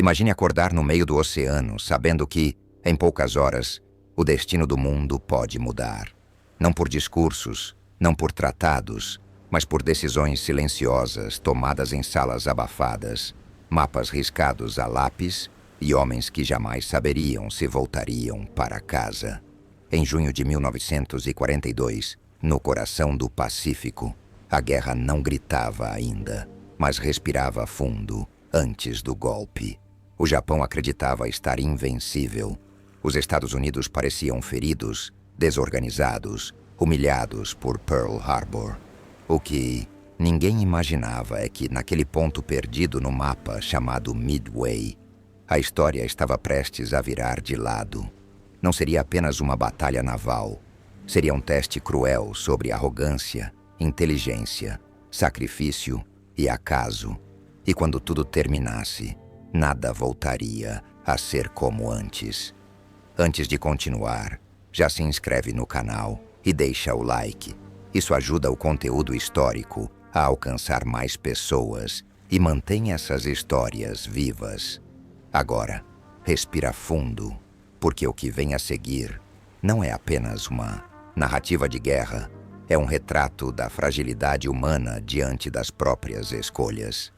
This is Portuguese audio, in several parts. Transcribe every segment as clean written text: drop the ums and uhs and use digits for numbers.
Imagine acordar no meio do oceano, sabendo que, em poucas horas, o destino do mundo pode mudar. Não por discursos, não por tratados, mas por decisões silenciosas tomadas em salas abafadas, mapas riscados a lápis e homens que jamais saberiam se voltariam para casa. Em junho de 1942, no coração do Pacífico, a guerra não gritava ainda, mas respirava fundo antes do golpe. O Japão acreditava estar invencível. Os Estados Unidos pareciam feridos, desorganizados, humilhados por Pearl Harbor. O que ninguém imaginava é que, naquele ponto perdido no mapa chamado Midway, a história estava prestes a virar de lado. Não seria apenas uma batalha naval. Seria um teste cruel sobre arrogância, inteligência, sacrifício e acaso. E quando tudo terminasse, nada voltaria a ser como antes. Antes de continuar, já se inscreve no canal e deixa o like. Isso ajuda o conteúdo histórico a alcançar mais pessoas e mantém essas histórias vivas. Agora, respira fundo, porque o que vem a seguir não é apenas uma narrativa de guerra, é um retrato da fragilidade humana diante das próprias escolhas.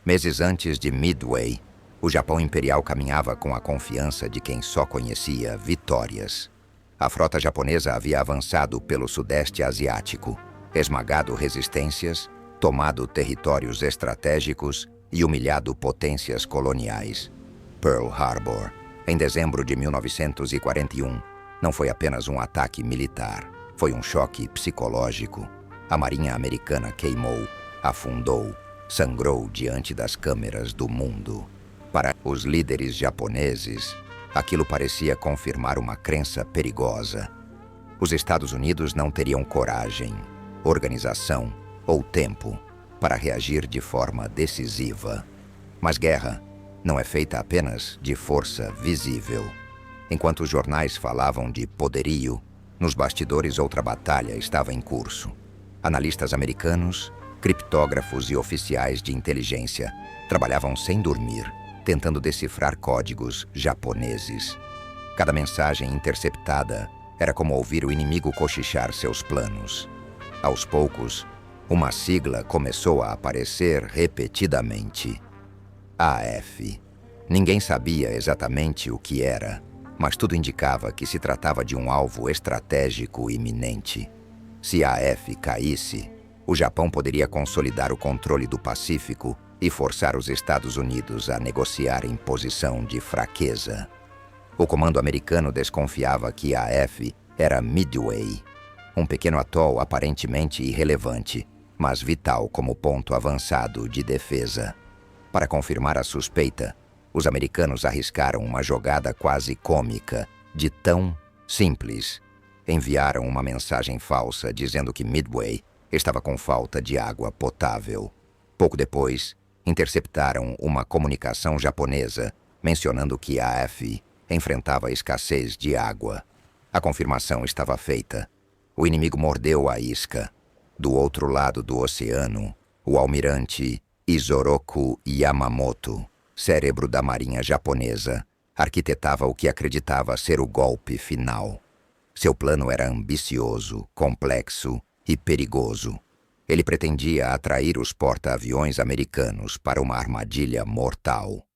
Meses antes de Midway, o Japão Imperial caminhava com a confiança de quem só conhecia vitórias. A frota japonesa havia avançado pelo Sudeste Asiático, esmagado resistências, tomado territórios estratégicos e humilhado potências coloniais. Pearl Harbor, em dezembro de 1941, não foi apenas um ataque militar, foi um choque psicológico. A Marinha Americana queimou, afundou, sangrou diante das câmeras do mundo. Para os líderes japoneses, aquilo parecia confirmar uma crença perigosa. Os Estados Unidos não teriam coragem, organização ou tempo para reagir de forma decisiva. Mas guerra não é feita apenas de força visível. Enquanto os jornais falavam de poderio, nos bastidores outra batalha estava em curso. Analistas americanos, criptógrafos e oficiais de inteligência trabalhavam sem dormir, tentando decifrar códigos japoneses. Cada mensagem interceptada era como ouvir o inimigo cochichar seus planos. Aos poucos, uma sigla começou a aparecer repetidamente. AF. Ninguém sabia exatamente o que era, mas tudo indicava que se tratava de um alvo estratégico iminente. Se a AF caísse, o Japão poderia consolidar o controle do Pacífico e forçar os Estados Unidos a negociar em posição de fraqueza. O comando americano desconfiava que a AF era Midway, um pequeno atol aparentemente irrelevante, mas vital como ponto avançado de defesa. Para confirmar a suspeita, os americanos arriscaram uma jogada quase cômica, de tão simples. Enviaram uma mensagem falsa dizendo que Midway estava com falta de água potável. Pouco depois, interceptaram uma comunicação japonesa mencionando que a AF enfrentava escassez de água. A confirmação estava feita. O inimigo mordeu a isca. Do outro lado do oceano, o almirante Isoroku Yamamoto, cérebro da marinha japonesa, arquitetava o que acreditava ser o golpe final. Seu plano era ambicioso, complexo e perigoso. Ele pretendia atrair os porta-aviões americanos para uma armadilha mortal.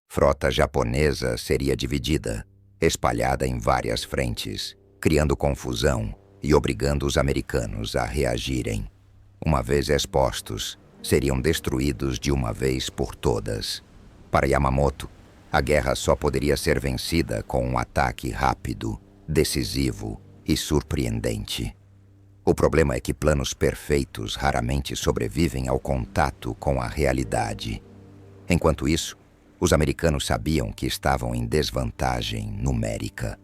Frota japonesa seria dividida, espalhada em várias frentes, criando confusão e obrigando os americanos a reagirem. Uma vez expostos, seriam destruídos de uma vez por todas. Para Yamamoto, a guerra só poderia ser vencida com um ataque rápido, decisivo e surpreendente. O problema é que planos perfeitos raramente sobrevivem ao contato com a realidade. Enquanto isso, os americanos sabiam que estavam em desvantagem numérica.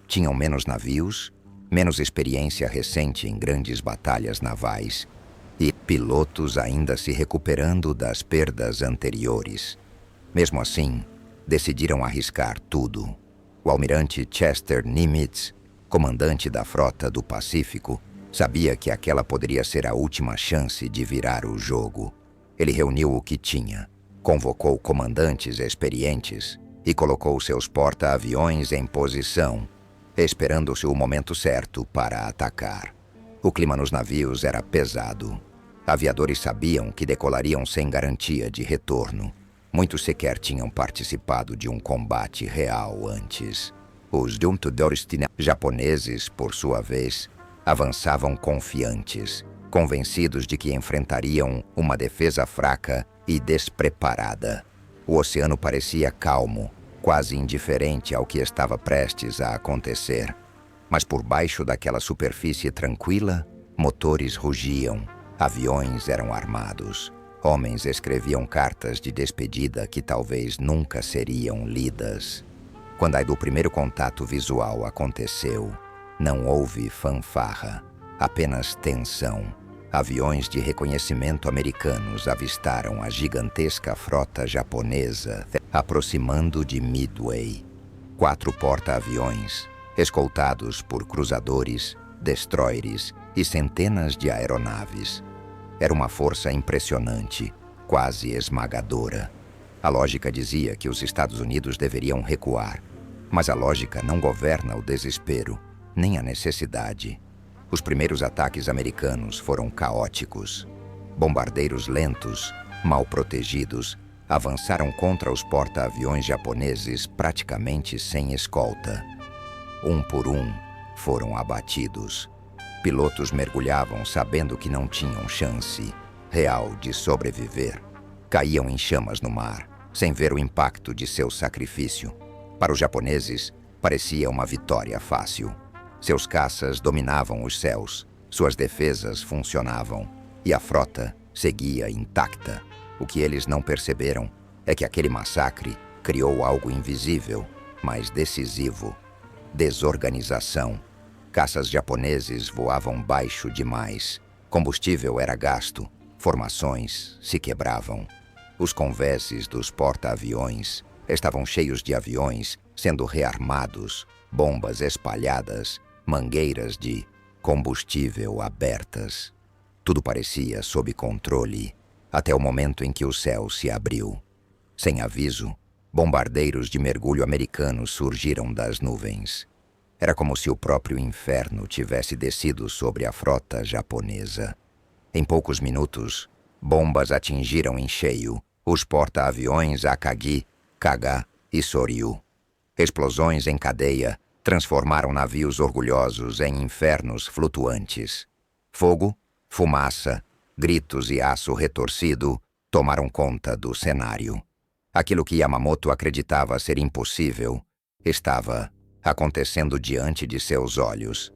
Tinham menos navios, menos experiência recente em grandes batalhas navais e pilotos ainda se recuperando das perdas anteriores. Mesmo assim, decidiram arriscar tudo. O almirante Chester Nimitz, comandante da Frota do Pacífico, sabia que aquela poderia ser a última chance de virar o jogo. Ele reuniu o que tinha: Convocou comandantes experientes e colocou seus porta-aviões em posição, esperando-se o momento certo para atacar. O clima nos navios era pesado. Aviadores sabiam que decolariam sem garantia de retorno. Muitos sequer tinham participado de um combate real antes. Os juntadores japoneses, por sua vez, avançavam confiantes, convencidos de que enfrentariam uma defesa fraca e despreparada. O oceano parecia calmo, quase indiferente ao que estava prestes a acontecer. Mas por baixo daquela superfície tranquila, motores rugiam, aviões eram armados, homens escreviam cartas de despedida que talvez nunca seriam lidas. Quando o primeiro contato visual aconteceu, não houve fanfarra, apenas tensão. Aviões de reconhecimento americanos avistaram a gigantesca frota japonesa aproximando de Midway. 4 porta-aviões, escoltados por cruzadores, destroyers e centenas de aeronaves. Era uma força impressionante, quase esmagadora. A lógica dizia que os Estados Unidos deveriam recuar, mas a lógica não governa o desespero, nem a necessidade. Os primeiros ataques americanos foram caóticos. Bombardeiros lentos, mal protegidos, avançaram contra os porta-aviões japoneses praticamente sem escolta. Um por um, foram abatidos. Pilotos mergulhavam sabendo que não tinham chance real de sobreviver. Caíam em chamas no mar, sem ver o impacto de seu sacrifício. Para os japoneses, parecia uma vitória fácil. Seus caças dominavam os céus, suas defesas funcionavam, e a frota seguia intacta. O que eles não perceberam é que aquele massacre criou algo invisível, mas decisivo: desorganização. Caças japoneses voavam baixo demais. Combustível era gasto. Formações se quebravam. Os convéses dos porta-aviões estavam cheios de aviões sendo rearmados, bombas espalhadas, mangueiras de combustível abertas. Tudo parecia sob controle, até o momento em que o céu se abriu. Sem aviso, bombardeiros de mergulho americanos surgiram das nuvens. Era como se o próprio inferno tivesse descido sobre a frota japonesa. Em poucos minutos, bombas atingiram em cheio os porta-aviões Akagi, Kaga e Soryu. Explosões em cadeia transformaram navios orgulhosos em infernos flutuantes. Fogo, fumaça, gritos e aço retorcido tomaram conta do cenário. Aquilo que Yamamoto acreditava ser impossível estava acontecendo diante de seus olhos.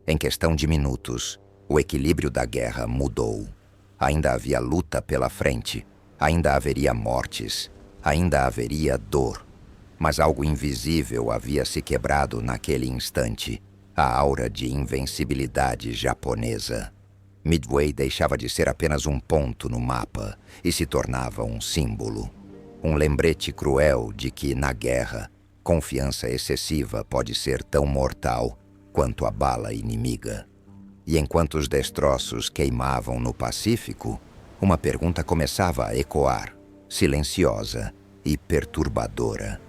Em questão de minutos, o equilíbrio da guerra mudou. Ainda havia luta pela frente, ainda haveria mortes, ainda haveria dor. Mas algo invisível havia se quebrado naquele instante, a aura de invencibilidade japonesa. Midway deixava de ser apenas um ponto no mapa e se tornava um símbolo. Um lembrete cruel de que, na guerra, confiança excessiva pode ser tão mortal quanto a bala inimiga. E enquanto os destroços queimavam no Pacífico, uma pergunta começava a ecoar, silenciosa e perturbadora.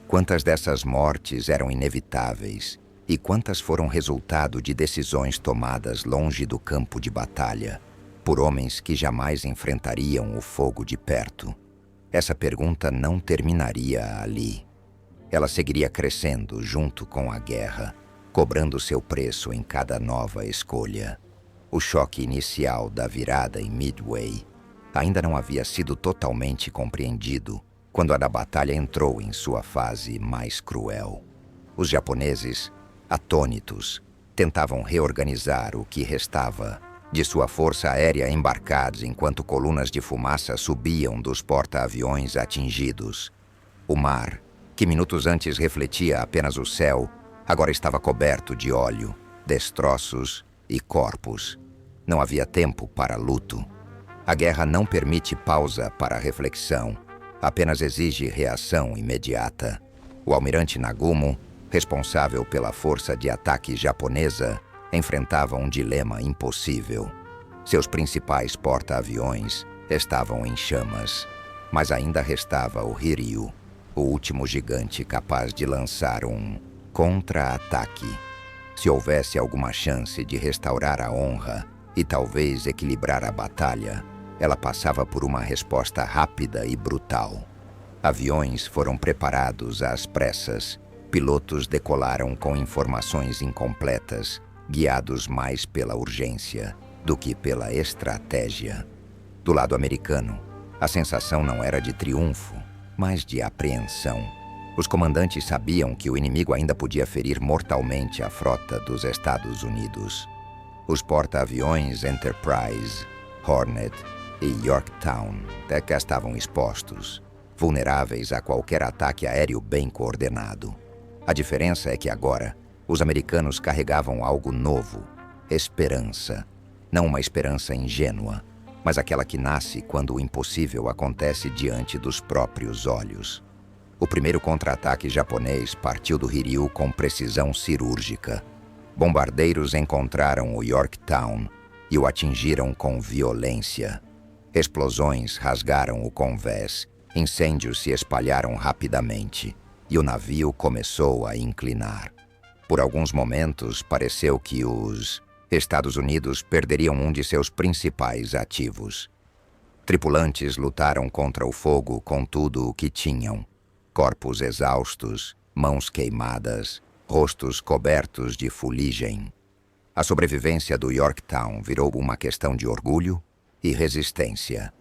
Quantas dessas mortes eram inevitáveis e quantas foram resultado de decisões tomadas longe do campo de batalha, por homens que jamais enfrentariam o fogo de perto? Essa pergunta não terminaria ali. Ela seguiria crescendo junto com a guerra, cobrando seu preço em cada nova escolha. O choque inicial da virada em Midway ainda não havia sido totalmente compreendido quando a da batalha entrou em sua fase mais cruel. Os japoneses, atônitos, tentavam reorganizar o que restava de sua força aérea embarcados enquanto colunas de fumaça subiam dos porta-aviões atingidos. O mar, que minutos antes refletia apenas o céu, agora estava coberto de óleo, destroços e corpos. Não havia tempo para luto. A guerra não permite pausa para reflexão, apenas exige reação imediata. O almirante Nagumo, responsável pela força de ataque japonesa, enfrentava um dilema impossível. Seus principais porta-aviões estavam em chamas. Mas ainda restava o Hiryu, o último gigante capaz de lançar um contra-ataque. Se houvesse alguma chance de restaurar a honra e talvez equilibrar a batalha, ela passava por uma resposta rápida e brutal. Aviões foram preparados às pressas. Pilotos decolaram com informações incompletas, guiados mais pela urgência do que pela estratégia. Do lado americano, a sensação não era de triunfo, mas de apreensão. Os comandantes sabiam que o inimigo ainda podia ferir mortalmente a frota dos Estados Unidos. Os porta-aviões Enterprise, Hornet e Yorktown até cá estavam expostos, vulneráveis a qualquer ataque aéreo bem coordenado. A diferença é que agora, os americanos carregavam algo novo, esperança. Não uma esperança ingênua, mas aquela que nasce quando o impossível acontece diante dos próprios olhos. O primeiro contra-ataque japonês partiu do Hiryu com precisão cirúrgica. Bombardeiros encontraram o Yorktown e o atingiram com violência. Explosões rasgaram o convés, incêndios se espalharam rapidamente e o navio começou a inclinar. Por alguns momentos, pareceu que os Estados Unidos perderiam um de seus principais ativos. Tripulantes lutaram contra o fogo com tudo o que tinham. Corpos exaustos, mãos queimadas, rostos cobertos de fuligem. A sobrevivência do Yorktown virou uma questão de orgulho e resistência.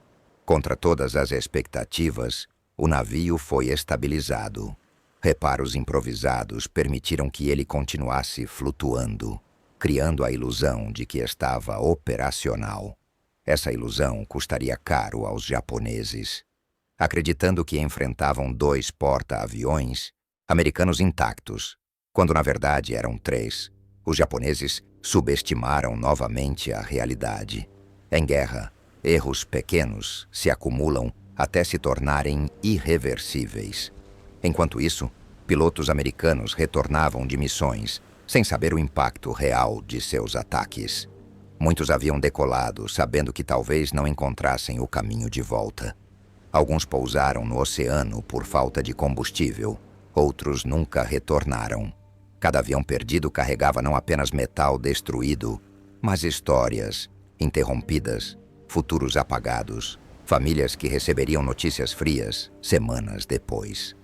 Contra todas as expectativas, o navio foi estabilizado. Reparos improvisados permitiram que ele continuasse flutuando, criando a ilusão de que estava operacional. Essa ilusão custaria caro aos japoneses. Acreditando que enfrentavam 2 porta-aviões, americanos intactos, quando na verdade eram 3, os japoneses subestimaram novamente a realidade. Em guerra, erros pequenos se acumulam até se tornarem irreversíveis. Enquanto isso, pilotos americanos retornavam de missões, sem saber o impacto real de seus ataques. Muitos haviam decolado, sabendo que talvez não encontrassem o caminho de volta. Alguns pousaram no oceano por falta de combustível, outros nunca retornaram. Cada avião perdido carregava não apenas metal destruído, mas histórias interrompidas, futuros apagados, famílias que receberiam notícias frias semanas depois.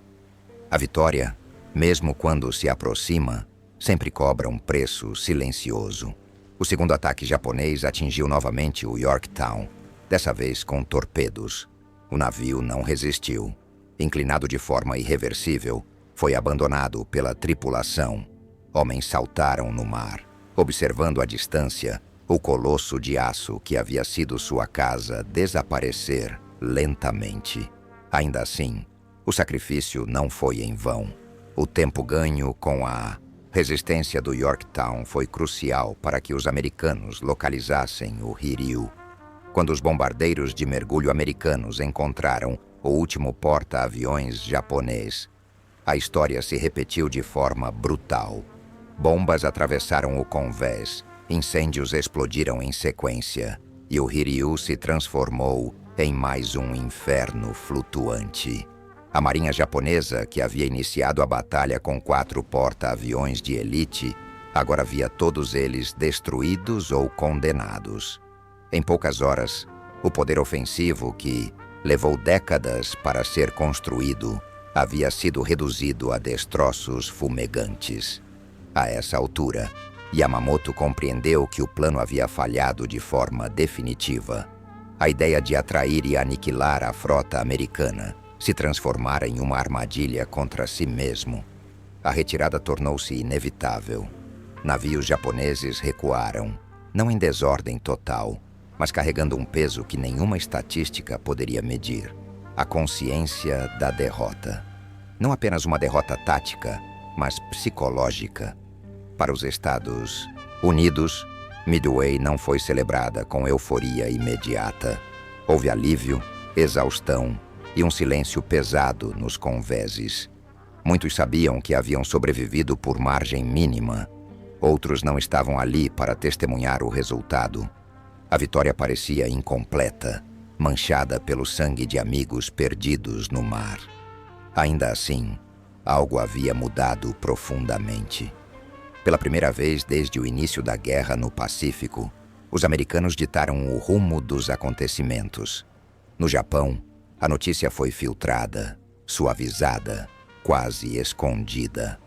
A vitória, mesmo quando se aproxima, sempre cobra um preço silencioso. O segundo ataque japonês atingiu novamente o Yorktown, dessa vez com torpedos. O navio não resistiu. Inclinado de forma irreversível, foi abandonado pela tripulação. Homens saltaram no mar, observando à distância o colosso de aço que havia sido sua casa desaparecer lentamente. Ainda assim, o sacrifício não foi em vão. O tempo ganho com a resistência do Yorktown foi crucial para que os americanos localizassem o Hiryu. Quando os bombardeiros de mergulho americanos encontraram o último porta-aviões japonês, a história se repetiu de forma brutal. Bombas atravessaram o convés, incêndios explodiram em sequência, e o Hiryu se transformou em mais um inferno flutuante. A marinha japonesa, que havia iniciado a batalha com 4 porta-aviões de elite, agora via todos eles destruídos ou condenados. Em poucas horas, o poder ofensivo que levou décadas para ser construído havia sido reduzido a destroços fumegantes. A essa altura, Yamamoto compreendeu que o plano havia falhado de forma definitiva. A ideia de atrair e aniquilar a frota americana se transformara em uma armadilha contra si mesmo. A retirada tornou-se inevitável. Navios japoneses recuaram, não em desordem total, mas carregando um peso que nenhuma estatística poderia medir: a consciência da derrota. Não apenas uma derrota tática, mas psicológica. Para os Estados Unidos, Midway não foi celebrada com euforia imediata. Houve alívio, exaustão e um silêncio pesado nos convéses. Muitos sabiam que haviam sobrevivido por margem mínima. Outros não estavam ali para testemunhar o resultado. A vitória parecia incompleta. manchada pelo sangue de amigos perdidos no mar. Ainda assim, algo havia mudado profundamente. Pela primeira vez desde o início da guerra no Pacífico, os americanos ditaram o rumo dos acontecimentos. No Japão, a notícia foi filtrada, suavizada, quase escondida.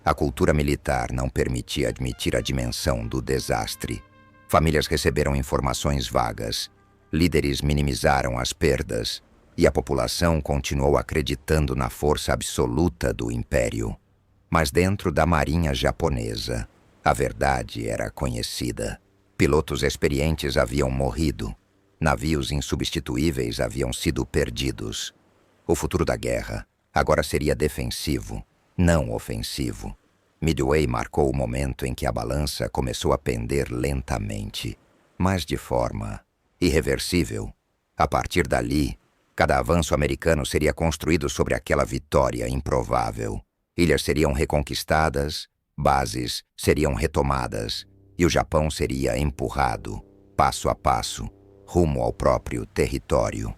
A cultura militar não permitia admitir a dimensão do desastre. Famílias receberam informações vagas, líderes minimizaram as perdas, e a população continuou acreditando na força absoluta do império. Mas dentro da marinha japonesa, a verdade era conhecida. Pilotos experientes haviam morrido. Navios insubstituíveis haviam sido perdidos. O futuro da guerra agora seria defensivo, não ofensivo. Midway marcou o momento em que a balança começou a pender lentamente, mas de forma irreversível. A partir dali, cada avanço americano seria construído sobre aquela vitória improvável. Ilhas seriam reconquistadas, bases seriam retomadas, e o Japão seria empurrado, passo a passo, rumo ao próprio território.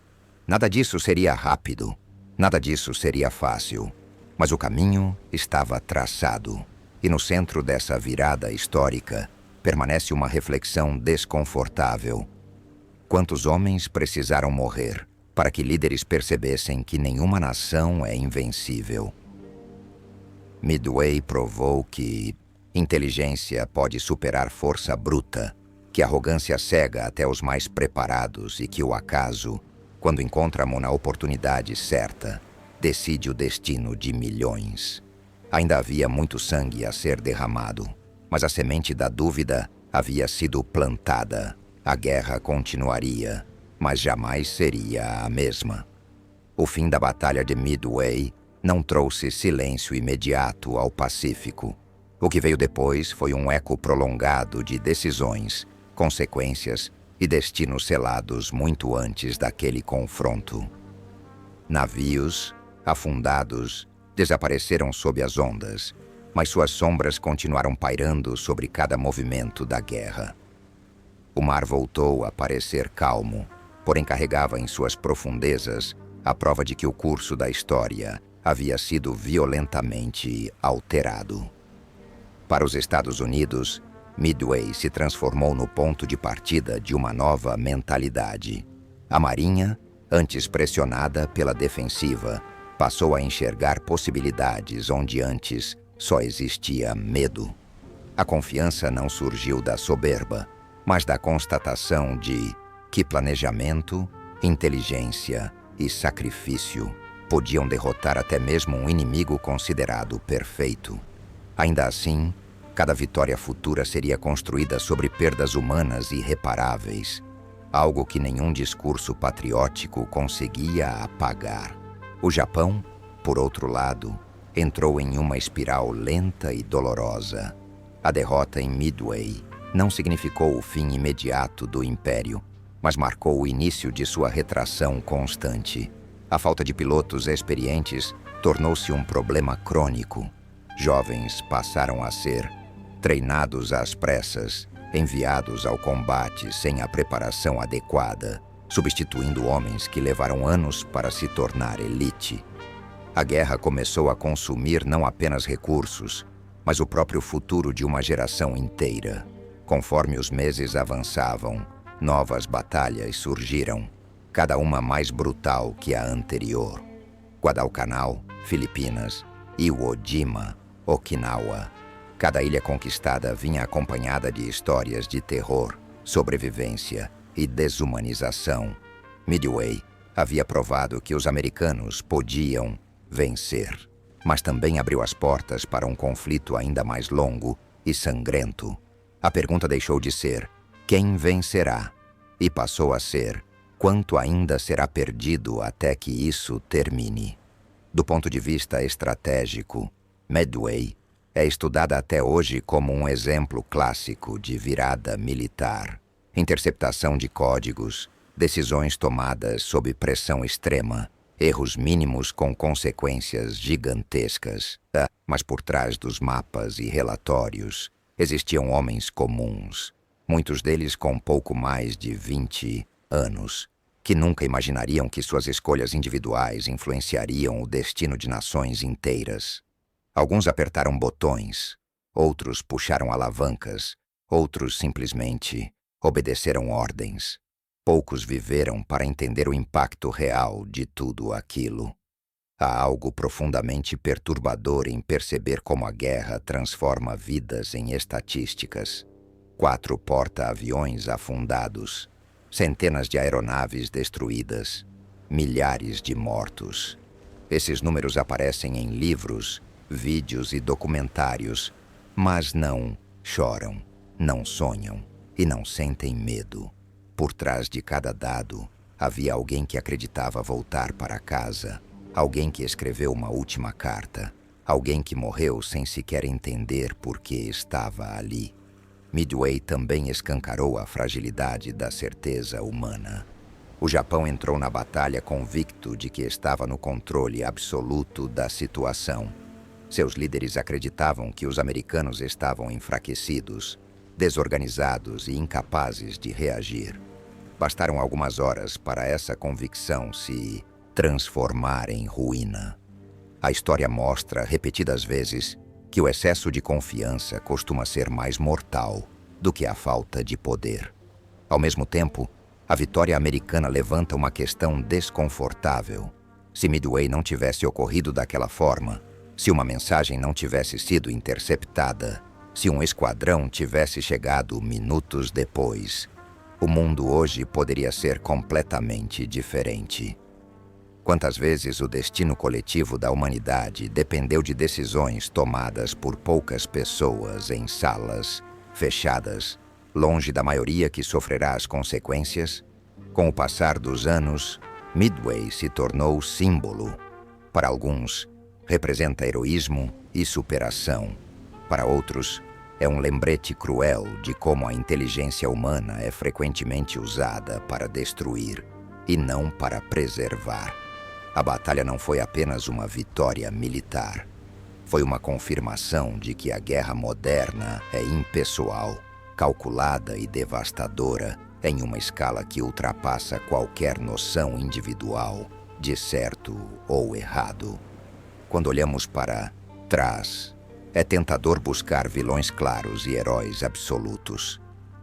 Nada disso seria rápido, nada disso seria fácil, mas o caminho estava traçado. E no centro dessa virada histórica permanece uma reflexão desconfortável. Quantos homens precisaram morrer para que líderes percebessem que nenhuma nação é invencível? Midway provou que inteligência pode superar força bruta, que arrogância cega até os mais preparados e que o acaso, quando encontra a oportunidade certa, decide o destino de milhões. Ainda havia muito sangue a ser derramado, mas a semente da dúvida havia sido plantada. A guerra continuaria, mas jamais seria a mesma. O fim da Batalha de Midway não trouxe silêncio imediato ao Pacífico. O que veio depois foi um eco prolongado de decisões, consequências e destinos selados muito antes daquele confronto. Navios, afundados, desapareceram sob as ondas, mas suas sombras continuaram pairando sobre cada movimento da guerra. O mar voltou a parecer calmo, porém carregava em suas profundezas a prova de que o curso da história havia sido violentamente alterado. Para os Estados Unidos, Midway se transformou no ponto de partida de uma nova mentalidade. A Marinha, antes pressionada pela defensiva, passou a enxergar possibilidades onde antes só existia medo. A confiança não surgiu da soberba, mas da constatação de que planejamento, inteligência e sacrifício podiam derrotar até mesmo um inimigo considerado perfeito. Ainda assim, cada vitória futura seria construída sobre perdas humanas irreparáveis, algo que nenhum discurso patriótico conseguia apagar. O Japão, por outro lado, entrou em uma espiral lenta e dolorosa. A derrota em Midway não significou o fim imediato do Império, mas marcou o início de sua retração constante. A falta de pilotos experientes tornou-se um problema crônico. Jovens passaram a ser treinados às pressas, enviados ao combate sem a preparação adequada, substituindo homens que levaram anos para se tornar elite. A guerra começou a consumir não apenas recursos, mas o próprio futuro de uma geração inteira. Conforme os meses avançavam, novas batalhas surgiram, cada uma mais brutal que a anterior. Guadalcanal, Filipinas, Iwo Jima, Okinawa. Cada ilha conquistada vinha acompanhada de histórias de terror, sobrevivência e desumanização. Midway havia provado que os americanos podiam vencer, mas também abriu as portas para um conflito ainda mais longo e sangrento. A pergunta deixou de ser quem vencerá e passou a ser quanto ainda será perdido até que isso termine. Do ponto de vista estratégico, Midway é estudada até hoje como um exemplo clássico de virada militar. Interceptação de códigos, decisões tomadas sob pressão extrema, erros mínimos com consequências gigantescas. Mas por trás dos mapas e relatórios existiam homens comuns, muitos deles com pouco mais de 20 anos. que nunca imaginariam que suas escolhas individuais influenciariam o destino de nações inteiras. Alguns apertaram botões, outros puxaram alavancas, outros simplesmente obedeceram ordens. Poucos viveram para entender o impacto real de tudo aquilo. Há algo profundamente perturbador em perceber como a guerra transforma vidas em estatísticas. 4 porta-aviões afundados, centenas de aeronaves destruídas, milhares de mortos. Esses números aparecem em livros, vídeos e documentários, mas não choram, não sonham e não sentem medo. Por trás de cada dado, havia alguém que acreditava voltar para casa, alguém que escreveu uma última carta, alguém que morreu sem sequer entender por que estava ali. Midway também escancarou a fragilidade da certeza humana. O Japão entrou na batalha convicto de que estava no controle absoluto da situação. Seus líderes acreditavam que os americanos estavam enfraquecidos, desorganizados e incapazes de reagir. Bastaram algumas horas para essa convicção se transformar em ruína. A história mostra, repetidas vezes, que o excesso de confiança costuma ser mais mortal do que a falta de poder. Ao mesmo tempo, a vitória americana levanta uma questão desconfortável. Se Midway não tivesse ocorrido daquela forma, se uma mensagem não tivesse sido interceptada, se um esquadrão tivesse chegado minutos depois, o mundo hoje poderia ser completamente diferente. Quantas vezes o destino coletivo da humanidade dependeu de decisões tomadas por poucas pessoas em salas fechadas, longe da maioria que sofrerá as consequências? Com o passar dos anos, Midway se tornou símbolo. Para alguns, representa heroísmo e superação. Para outros, é um lembrete cruel de como a inteligência humana é frequentemente usada para destruir e não para preservar. A batalha não foi apenas uma vitória militar. Foi uma confirmação de que a guerra moderna é impessoal, calculada e devastadora em uma escala que ultrapassa qualquer noção individual de certo ou errado. Quando olhamos para trás, é tentador buscar vilões claros e heróis absolutos.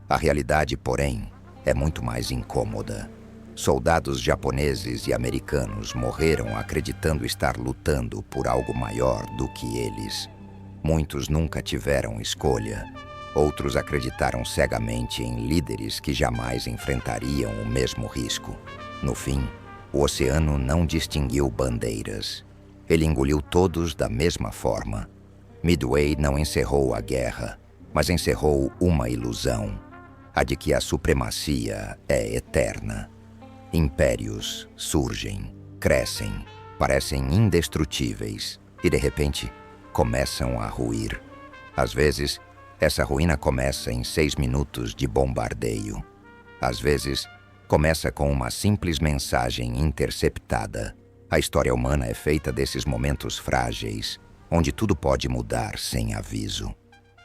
A realidade, porém, é muito mais incômoda. Soldados japoneses e americanos morreram acreditando estar lutando por algo maior do que eles. Muitos nunca tiveram escolha. Outros acreditaram cegamente em líderes que jamais enfrentariam o mesmo risco. No fim, o oceano não distinguiu bandeiras. Ele engoliu todos da mesma forma. Midway não encerrou a guerra, mas encerrou uma ilusão, a de que a supremacia é eterna. Impérios surgem, crescem, parecem indestrutíveis e, de repente, começam a ruir. Às vezes, essa ruína começa em 6 minutos de bombardeio. Às vezes, começa com uma simples mensagem interceptada. A história humana é feita desses momentos frágeis, onde tudo pode mudar sem aviso.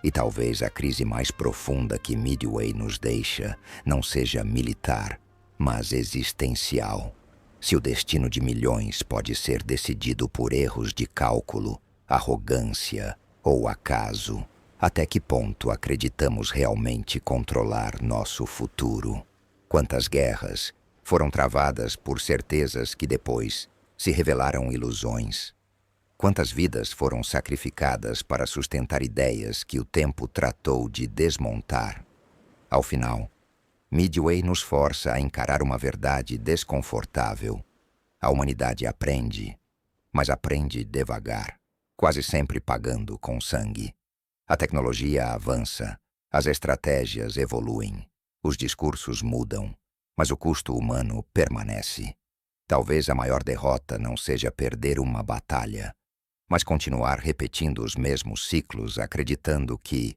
E talvez a crise mais profunda que Midway nos deixa não seja militar, mas existencial. Se o destino de milhões pode ser decidido por erros de cálculo, arrogância ou acaso, até que ponto acreditamos realmente controlar nosso futuro? Quantas guerras foram travadas por certezas que depois se revelaram ilusões? Quantas vidas foram sacrificadas para sustentar ideias que o tempo tratou de desmontar? Ao final, Midway nos força a encarar uma verdade desconfortável. A humanidade aprende, mas aprende devagar, quase sempre pagando com sangue. A tecnologia avança, as estratégias evoluem, os discursos mudam, mas o custo humano permanece. Talvez a maior derrota não seja perder uma batalha, mas continuar repetindo os mesmos ciclos acreditando que,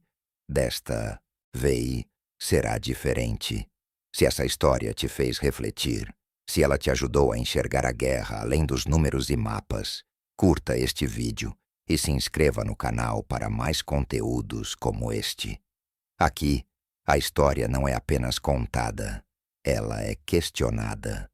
desta vez, será diferente. Se essa história te fez refletir, se ela te ajudou a enxergar a guerra além dos números e mapas, curta este vídeo e se inscreva no canal para mais conteúdos como este. Aqui, a história não é apenas contada, ela é questionada.